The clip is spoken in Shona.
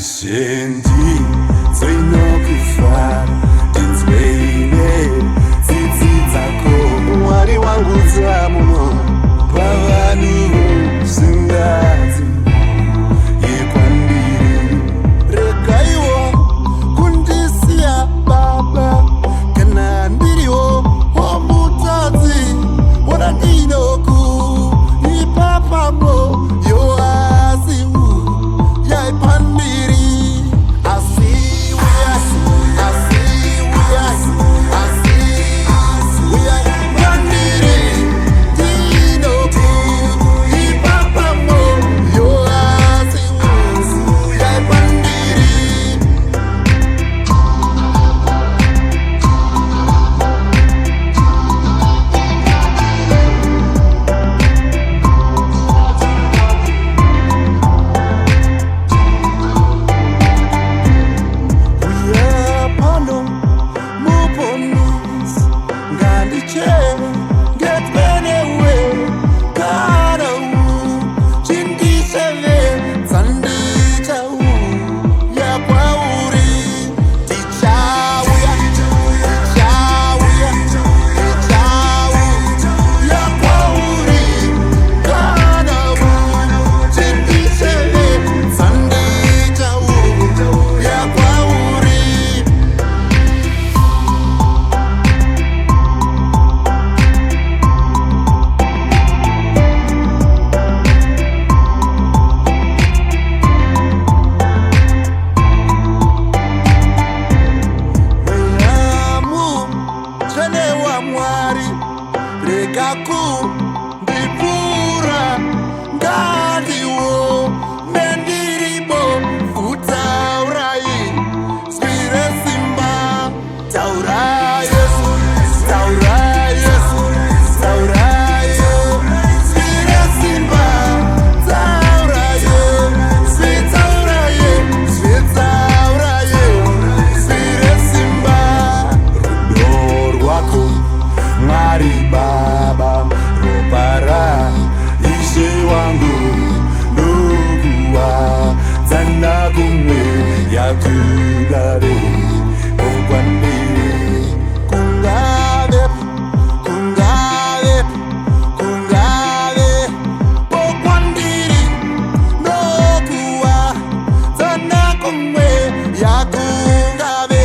Shendi Zainokufa Tinzweine Tsitsi dzako Mwari wangu dzamuno Pavanu singazi Yekwandiri Rekaiwo kundisiya baba Kana ndiriwo wamutadzi Wona ndinoku Ipapamo Yo asiu Yaipandiri Rekaku ndipura ngaliwo mendiribo utaurai swire simba taura Yesu taura Yesu taura Yesu swire simba taura Yesu switaura Yesu switaura Yesu swire simba rudo rwako Mwari Baba Ropara Ishe wangu Nukuwa Zana kumwe Yakugare Okwandiri Kungave Kungave Kungave Okwandiri Nukuwa Zana kumwe Yakugare